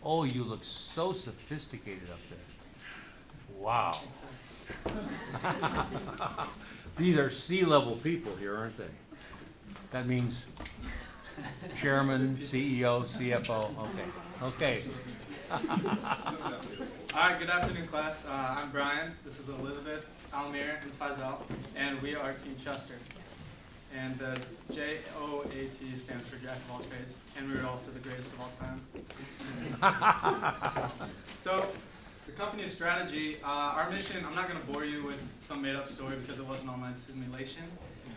Oh, you look so sophisticated up there. Wow. These are C-level people here, aren't they? That means chairman, CEO, CFO. Okay. All right, good afternoon, class. I'm Brian. This is Elizabeth, Almir, and Faisal, and we are Team Chester. And JOAT stands for Jack of all trades, and we are also the greatest of all time. So, the company's strategy, our mission, I'm not going to bore you with some made-up story because it was an online simulation.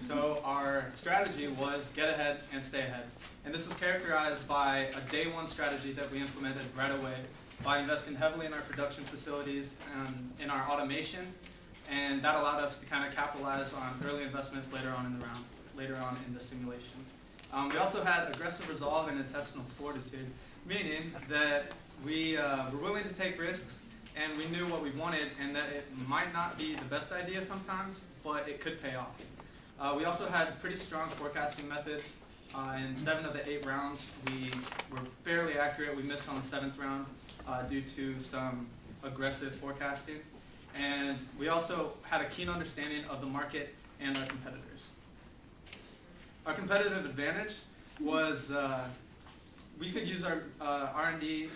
So our strategy was get ahead and stay ahead. And this was characterized by a day one strategy that we implemented right away by investing heavily in our production facilities and in our automation. And that allowed us to kind of capitalize on early investments later on in the round, later on in the simulation. We also had aggressive resolve and intestinal fortitude, meaning that we were willing to take risks and we knew what we wanted and that it might not be the best idea sometimes, but it could pay off. We also had pretty strong forecasting methods. In 7 of the 8 rounds, we were fairly accurate. We missed on the 7th round due to some aggressive forecasting. And we also had a keen understanding of the market and our competitors. Our competitive advantage was we could use our R&D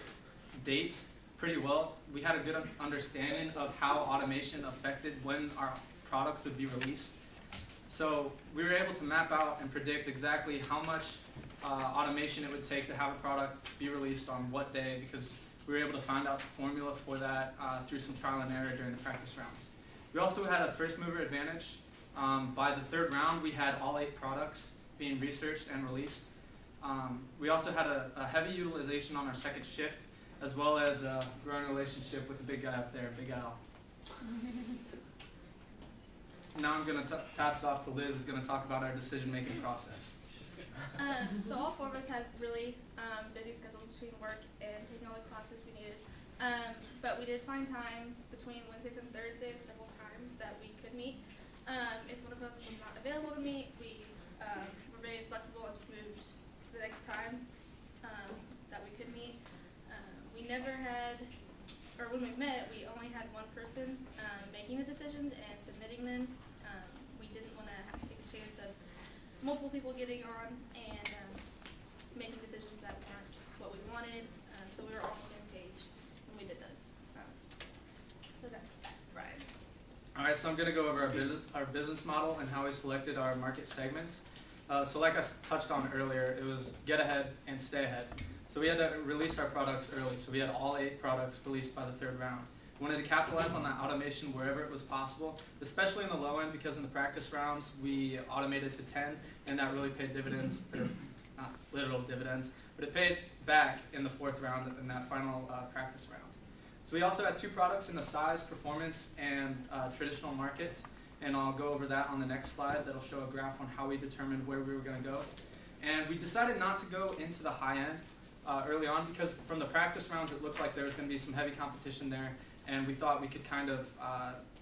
dates pretty well. We had a good understanding of how automation affected when our products would be released. So we were able to map out and predict exactly how much automation it would take to have a product be released on what day, because we were able to find out the formula for that through some trial and error during the practice rounds. We also had a first mover advantage. By the 3rd round, we had all 8 products being researched and released. We also had a heavy utilization on our 2nd shift, as well as a growing relationship with the big guy up there, Big Al. Now I'm going to pass it off to Liz, who's going to talk about our decision-making process. So all 4 of us had really busy schedules between work and taking all the classes we needed. But we did find time between Wednesdays and Thursdays several times that we could meet. If one of us was not available to meet, we were very flexible and just moved to the next time that we could meet. We never had, or when we met, we only had one person making the decisions and submitting them. We didn't want to have to take a chance of multiple people getting on and making decisions that weren't what we wanted. So we were all on the same page when we did those. So that's Brian. All right, so I'm going to go over our business model and how we selected our market segments. So like I touched on earlier, it was get ahead and stay ahead. So we had to release our products early. So we had all 8 products released by the 3rd round. We wanted to capitalize on that automation wherever it was possible, especially in the low end, because in the practice rounds we automated to 10, and that really paid dividends, or not literal dividends, but it paid back in the 4th round in that final practice round. So we also had 2 products in the size, performance, and traditional markets, and I'll go over that on the next slide. That'll show a graph on how we determined where we were going to go. And we decided not to go into the high end early on because from the practice rounds it looked like there was going to be some heavy competition there, and we thought we could kind of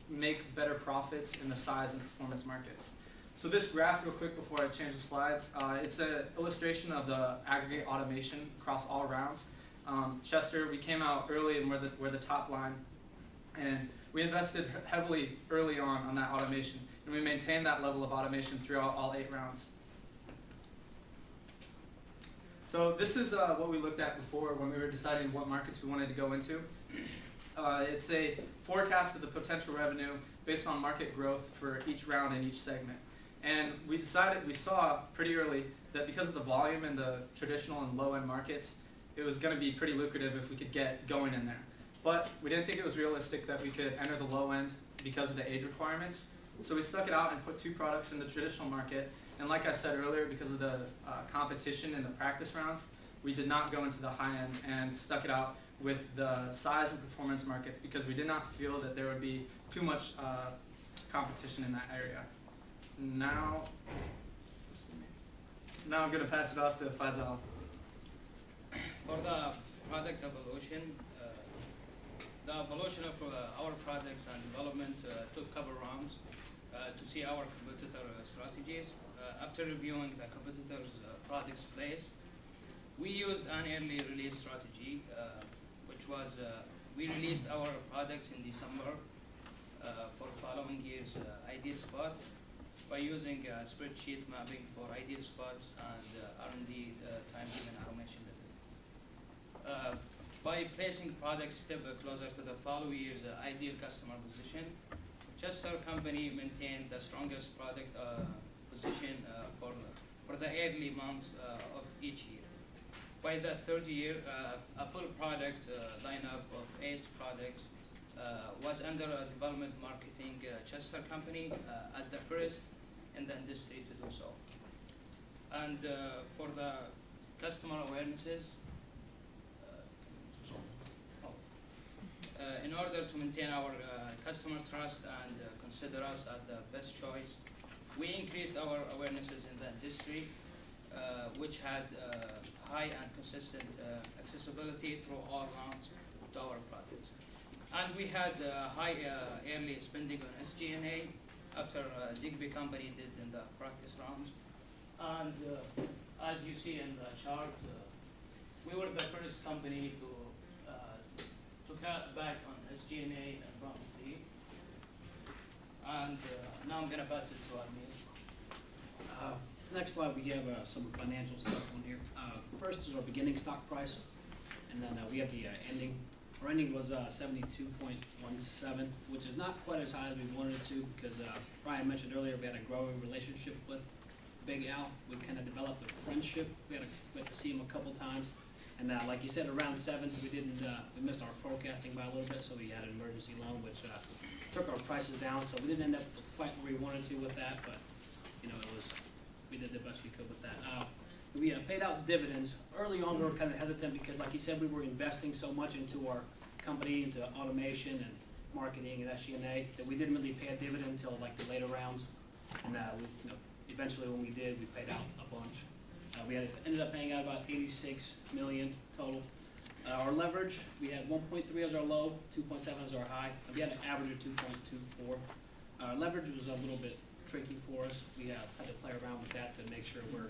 make better profits in the size and performance markets. So this graph, real quick before I change the slides, it's an illustration of the aggregate automation across all rounds. Chester, we came out early and we're the top line, and we invested heavily early on that automation, and we maintained that level of automation throughout all 8 rounds. So this is what we looked at before when we were deciding what markets we wanted to go into. It's a forecast of the potential revenue based on market growth for each round in each segment. And we saw pretty early that because of the volume in the traditional and low-end markets, it was going to be pretty lucrative if we could get going in there. But we didn't think it was realistic that we could enter the low end because of the age requirements. So we stuck it out and put 2 products in the traditional market. And like I said earlier, because of the competition in the practice rounds, we did not go into the high end and stuck it out with the size and performance markets because we did not feel that there would be too much competition in that area. Now I'm going to pass it off to Faisal. For the product evolution, the evolution of our products and development took a couple rounds to see our competitor strategies. After reviewing the competitors' products place, we used an early release strategy which was we released our products in December for following year's ideal spot by using spreadsheet mapping for ideal spots and R&D time-driven automation. By placing products step closer to the following year's ideal customer position, Chester Company maintained the strongest product position for the early months of each year. By the third year, a full product lineup of 8 products was under development marketing. Chester Company as the first in the industry to do so. And for the customer awarenesses, in order to maintain our customer trust and consider us as the best choice, we increased our awarenesses in the industry, which had high and consistent accessibility through all rounds to our products. And we had high early spending on SG&A after Digby Company did in the practice rounds. And as you see in the chart, we were the first company to cut back on SG&A and property. And now I'm going to pass it to Amir. Next slide, we have some financial stuff on here. First is our beginning stock price, and then we have the ending. Our ending was 72.17, which is not quite as high as we wanted it to, because Brian mentioned earlier we had a growing relationship with Big Al. We kind of developed a friendship. We had to see him a couple times. And like you said, around 7, we missed our forecasting by a little bit, so we had an emergency loan, which took our prices down. So we didn't end up quite where we wanted to with that, but we did the best we could with that. We paid out dividends. Early on, we were kind of hesitant because, like you said, we were investing so much into our company, into automation and marketing and SG&A, that we didn't really pay a dividend until like the later rounds. And eventually, when we did, we paid out a bunch. We ended up paying out about $86 million total. Our leverage, we had 1.3 as our low, 2.7 as our high. We had an average of 2.24. Leverage was a little bit tricky for us. We had to play around with that to make sure we're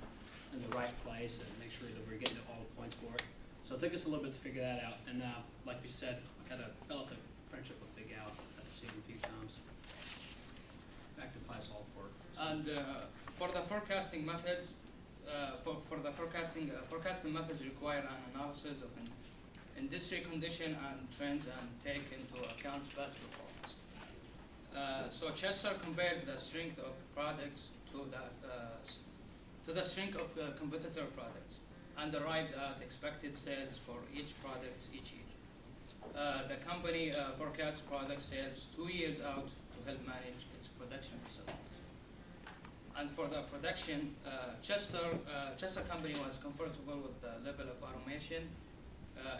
in the right place and make sure that we're getting all the points for it. So it took us a little bit to figure that out. And like we said, I kind of developed a friendship with Big Al. Had to see him a few times. Back to Faisal for. And for the forecasting methods, forecasting methods require an analysis of industry condition and trends and take into account past performance. So Chester compares the strength of products to the strength of the competitor products and arrived at expected sales for each product each year. The company forecasts product sales 2 years out to help manage its production facilities. And for the production, Chester Company was comfortable with the level of automation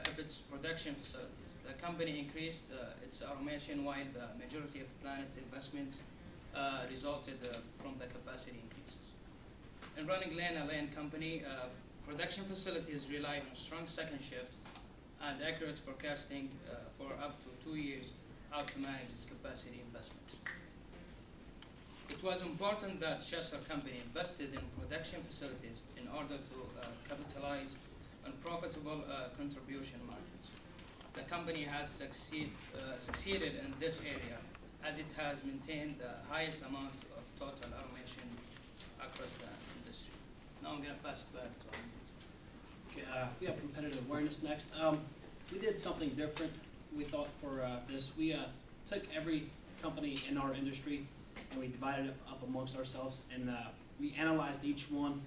of its production facilities. The company increased its automation while the majority of planned investments resulted from the capacity increases. In running lane company, production facilities rely on strong second shift and accurate forecasting for up to 2 years out to manage its capacity investments. It was important that Chester Company invested in production facilities in order to capitalize on profitable contribution margins. The company has succeeded in this area as it has maintained the highest amount of total automation across the industry. Now I'm going to pass it back to Ahmed. Okay, we have competitive awareness next. We did something different, we thought, for this. We took every company in our industry and we divided it up amongst ourselves, and we analyzed each one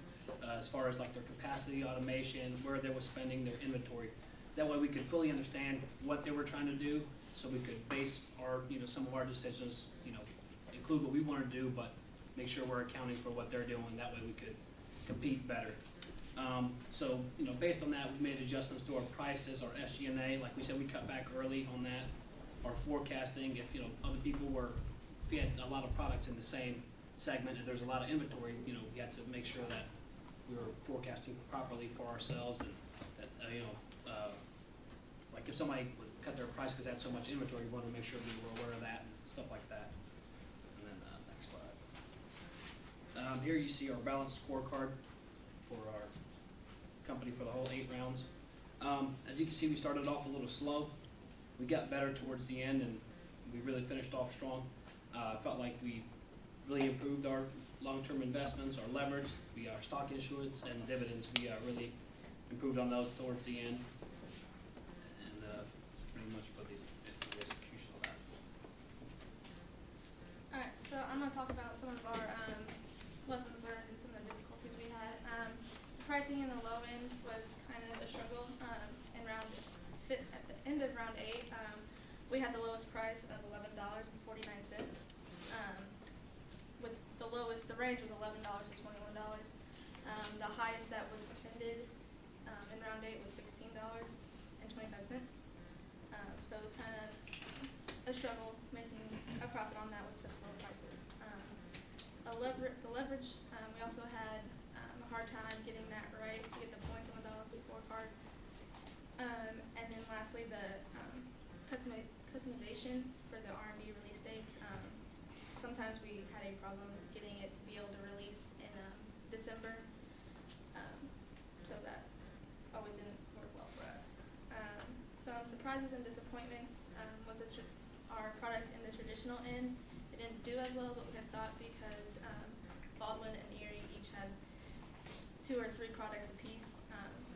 as far as like their capacity, automation, where they were spending their inventory. That way we could fully understand what they were trying to do, so we could base our, some of our decisions, include what we want to do, but make sure we're accounting for what they're doing. That way we could compete better. So, based on that, we made adjustments to our prices, our SG&A. Like we said, we cut back early on that. Our forecasting, if other people were, if we had a lot of products in the same segment and there's a lot of inventory, we had to make sure that we were forecasting properly for ourselves, and that like if somebody would cut their price because they had so much inventory, we wanted to make sure we were aware of that and stuff like that. And then next slide. Here you see our balanced scorecard for our company for the whole 8 rounds. As you can see, we started off a little slow. We got better towards the end, and we really finished off strong. Felt like we really improved our long-term investments, our leverage, our stock issuance, and dividends. We really improved on those towards the end. And pretty much for the execution of that. Alright, so I'm going to talk about some of our lessons learned and some of the difficulties we had. Pricing in the low end was kind of a struggle. At the end of round 8, we had the lowest price of $11.49. With the lowest, the range was $11 to $21. The highest that was offended in round 8 was $16.25. So it was kind of a struggle making a profit on that with such low prices. The leverage, we also had a hard time getting that right to get the points on the balanced scorecard. And then lastly, the customization for the R&D release dates. Sometimes we had a problem getting it to be able to release in December, so that always didn't work well for us. Some surprises and disappointments was that our products in the traditional end, it didn't do as well as what we had thought because Baldwin and Erie each had 2 or 3 products apiece.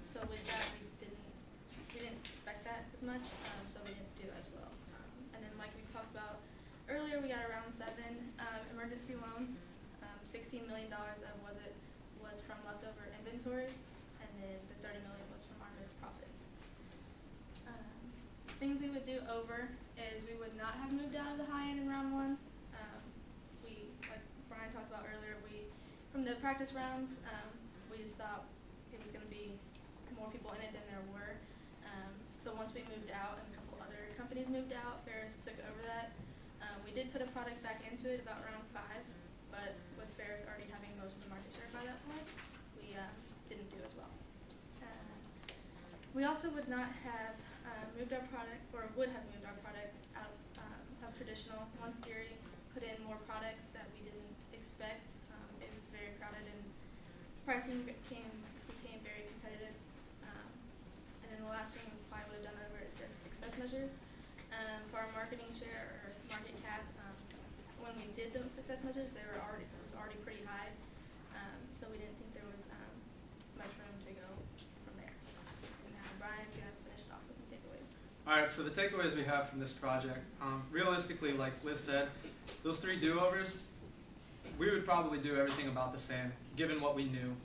So with that, we didn't expect that as much, so we didn't do as well. And then like we talked about earlier, we got a round 7 emergency loan. $16 million of it was from leftover inventory, and then the $30 million was from our missed profits. Things we would do over is we would not have moved out of the high end in round 1. Like Brian talked about earlier, from the practice rounds, we just thought it was going to be more people in it than there were. So once we moved out and a couple other companies moved out, Ferris took over that. We did put a product back into it about round 5, but with Ferris already having most of the market share by that point, we didn't do as well. We also would not have moved our product, or would have moved our product out of traditional. Once Erie put in more products that we didn't expect, it was very crowded and pricing became very competitive. And then the last thing we probably would have done over is their success measures. For our marketing share or market cap, when we did those success measures, it was already pretty high. So we didn't think there was much room to go from there. And now Brian's going to finish it off with some takeaways. Alright, so the takeaways we have from this project, realistically, like Liz said, those 3 do-overs, we would probably do everything about the same, given what we knew.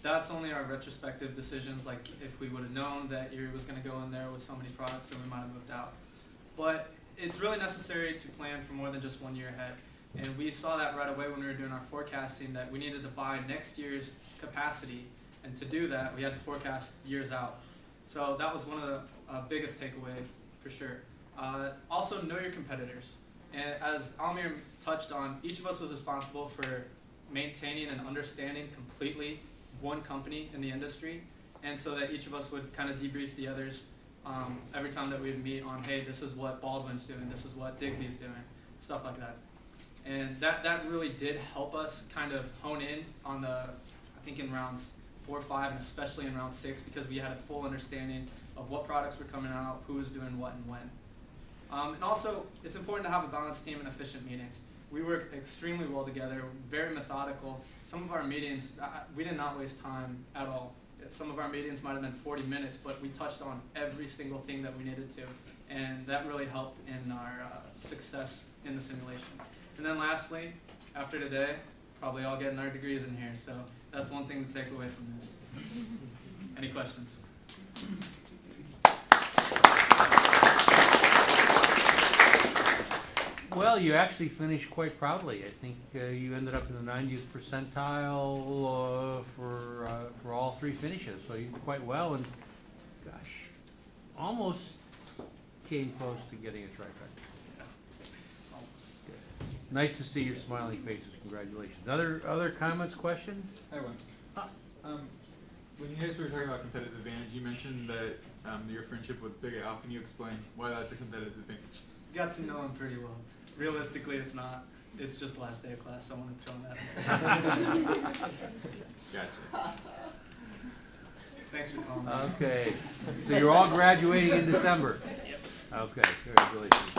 That's only our retrospective decisions, like if we would have known that Erie was going to go in there with so many products, then we might have moved out. But it's really necessary to plan for more than just 1 year ahead. And we saw that right away when we were doing our forecasting, that we needed to buy next year's capacity. And to do that, we had to forecast years out. So that was one of the biggest takeaway for sure. Also, know your competitors. And as Almir touched on, each of us was responsible for maintaining and understanding completely one company in the industry. And so that each of us would kind of debrief the others every time that we would meet on, hey, this is what Baldwin's doing, this is what Digby's doing, stuff like that. And that really did help us kind of hone in on I think in rounds 4, 5, and especially in round 6, because we had a full understanding of what products were coming out, who was doing what and when. And also, it's important to have a balanced team and efficient meetings. We worked extremely well together, very methodical. Some of our meetings, we did not waste time at all. Some of our meetings might have been 40 minutes, but we touched on every single thing that we needed to. And that really helped in our success in the simulation. And then lastly, after today, probably all getting our degrees in here. So that's one thing to take away from this. Any questions? Well, you actually finished quite proudly. I think you ended up in the 90th percentile for all 3 finishes, so you did quite well, and gosh, almost came close to getting a trifecta. Yeah. Almost. Good. Nice to see your smiling faces. Congratulations. Other comments, questions? I have one. When you guys were talking about competitive advantage, you mentioned that your friendship with Big Al. Can you explain why that's a competitive advantage? Got to know him pretty well. Realistically, it's not. It's just the last day of class, so I want to throw that in. Gotcha. Thanks for calling. Okay, so you're all graduating in December? Yep. Okay, congratulations.